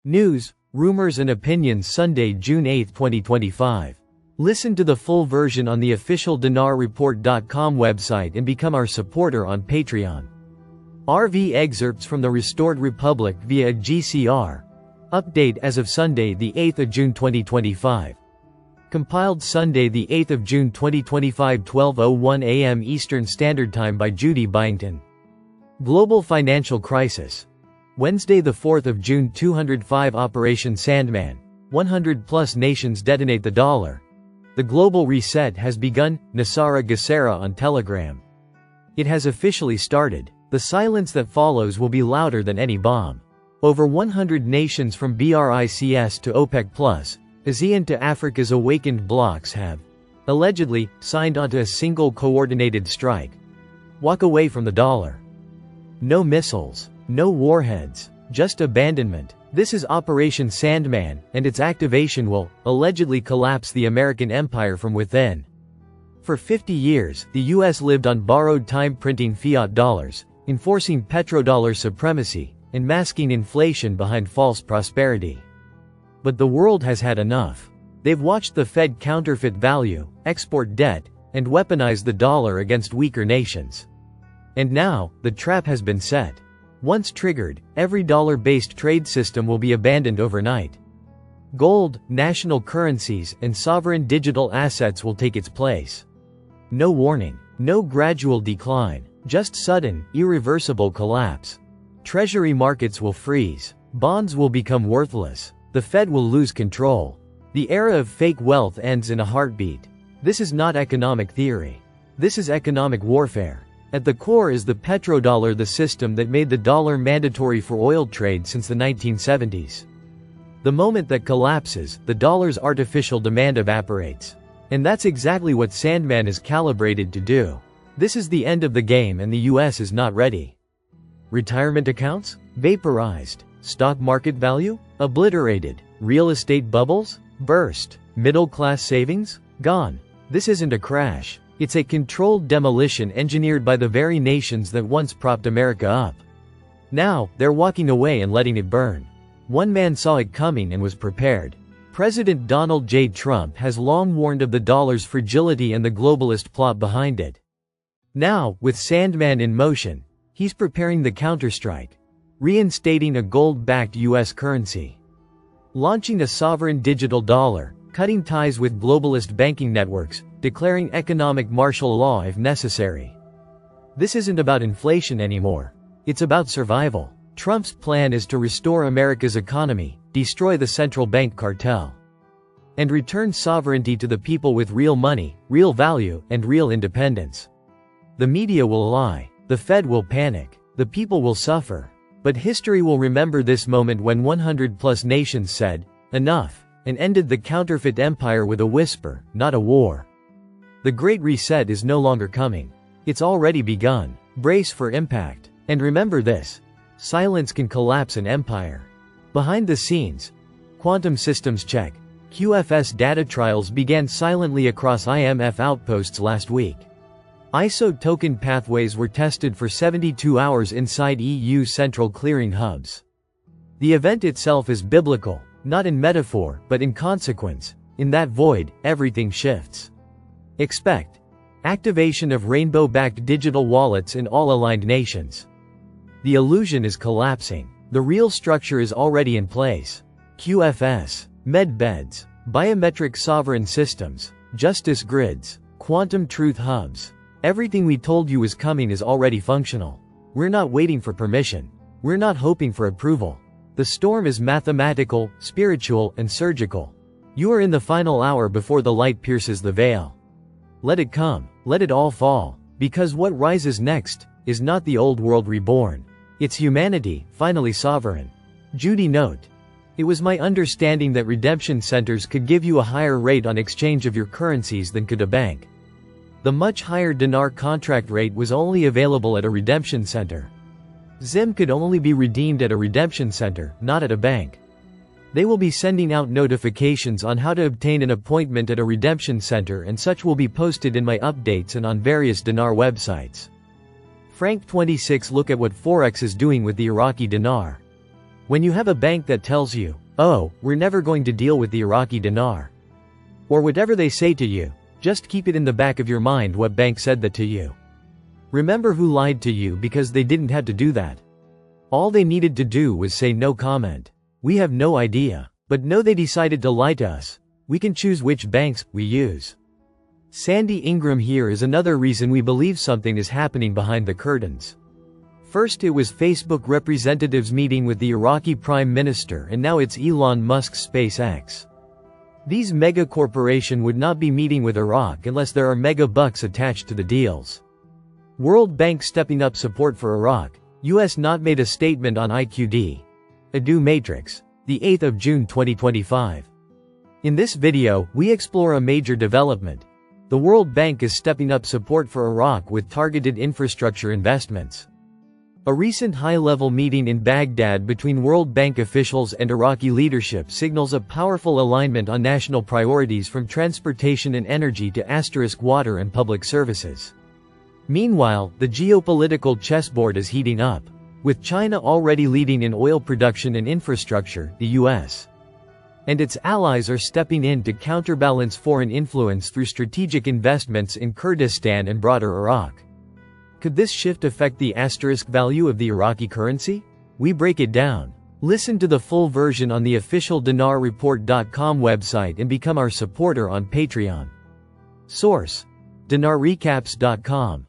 News, rumors and opinions Sunday, June 8, 2025. Listen to the full version on the official dinarreport.com website and become our supporter on Patreon. RV excerpts from the Restored Republic via GCR. Update as of Sunday, the 8th of June 2025. Compiled Sunday, the 8th of June 2025, 12:01 a.m. Eastern Standard Time by Judy Byington. Global financial crisis. Wednesday, the 4th of June, 205 Operation Sandman. 100-plus nations detonate the dollar. The global reset has begun. Nasara Gassera on Telegram. It has officially started. The silence that follows will be louder than any bomb. Over 100 nations from BRICS to OPEC+, ASEAN to Africa's awakened blocs have, allegedly, signed onto a single coordinated strike. Walk away from the dollar. No missiles. No warheads. Just abandonment. This is Operation Sandman, and its activation will, allegedly, collapse the American empire from within. For 50 years, the US lived on borrowed time printing fiat dollars, enforcing petrodollar supremacy, and masking inflation behind false prosperity. But the world has had enough. They've watched the Fed counterfeit value, export debt, and weaponize the dollar against weaker nations. And now, the trap has been set. Once triggered, every dollar-based trade system will be abandoned overnight. Gold, national currencies, and sovereign digital assets will take its place. No warning. No gradual decline. Just sudden, irreversible collapse. Treasury markets will freeze. Bonds will become worthless. The Fed will lose control. The era of fake wealth ends in a heartbeat. This is not economic theory. This is economic warfare. At the core is the petrodollar, the system that made the dollar mandatory for oil trade since the 1970s. The moment that collapses, the dollar's artificial demand evaporates. And that's exactly what Sandman is calibrated to do. This is the end of the game, and the US is not ready. Retirement accounts? Vaporized. Stock market value? Obliterated. Real estate bubbles? Burst. Middle-class savings? Gone. This isn't a crash. It's a controlled demolition engineered by the very nations that once propped America up. Now, they're walking away and letting it burn. One man saw it coming and was prepared. President Donald J. Trump has long warned of the dollar's fragility and the globalist plot behind it. Now, with Sandman in motion, he's preparing the counterstrike. Reinstating a gold-backed US currency. Launching a sovereign digital dollar, cutting ties with globalist banking networks, declaring economic martial law if necessary. This isn't about inflation anymore. It's about survival. Trump's plan is to restore America's economy, destroy the central bank cartel, and return sovereignty to the people with real money, real value, and real independence. The media will lie. The Fed will panic. The people will suffer. But history will remember this moment when 100-plus nations said, "Enough," and ended the counterfeit empire with a whisper, not a war. The Great Reset is no longer coming. It's already begun. Brace for impact. And remember this: silence can collapse an empire. Behind the scenes, quantum systems check. QFS data trials began silently across IMF outposts last week. ISO token pathways were tested for 72 hours inside EU central clearing hubs. The event itself is biblical, not in metaphor, but in consequence. In that void, everything shifts. Expect activation of rainbow-backed digital wallets in all aligned nations. The illusion is collapsing. The real structure is already in place. QFS, med beds, biometric sovereign systems, justice grids, quantum truth hubs. Everything we told you is coming is already functional. We're not waiting for permission. We're not hoping for approval. The storm is mathematical, spiritual, and surgical. You are in the final hour before the light pierces the veil. Let it come. Let it all fall. Because what rises next is not the old world reborn. It's humanity, finally sovereign. Judy note. It was my understanding that redemption centers could give you a higher rate on exchange of your currencies than could a bank. The much higher dinar contract rate was only available at a redemption center. ZIM could only be redeemed at a redemption center, not at a bank. They will be sending out notifications on how to obtain an appointment at a redemption center, and such will be posted in my updates and on various dinar websites. Frank 26 Look at what Forex is doing with the Iraqi dinar. When you have a bank that tells you, "Oh, we're never going to deal with the Iraqi dinar," or whatever they say to you, just keep it in the back of your mind what bank said that to you. Remember who lied to you because they didn't have to do that. All they needed to do was say no comment. We have no idea. But no, they decided to lie to us. We can choose which banks we use. Sandy Ingram here is another reason we believe something is happening behind the curtains. First it was Facebook representatives meeting with the Iraqi Prime Minister, and now it's Elon Musk's SpaceX. These mega corporations would not be meeting with Iraq unless there are mega bucks attached to the deals. World Bank stepping up support for Iraq. US not made a statement on IQD. Adu Matrix. The 8th of June 2025. In this video, we explore a major development. The World Bank is stepping up support for Iraq with targeted infrastructure investments. A recent high-level meeting in Baghdad between World Bank officials and Iraqi leadership signals a powerful alignment on national priorities from transportation and energy to water and public services. Meanwhile, the geopolitical chessboard is heating up. With China already leading in oil production and infrastructure, the US and its allies are stepping in to counterbalance foreign influence through strategic investments in Kurdistan and broader Iraq. Could this shift affect the value of the Iraqi currency? We break it down. Listen to the full version on the official dinarreport.com website and become our supporter on Patreon. Source: dinarrecaps.com.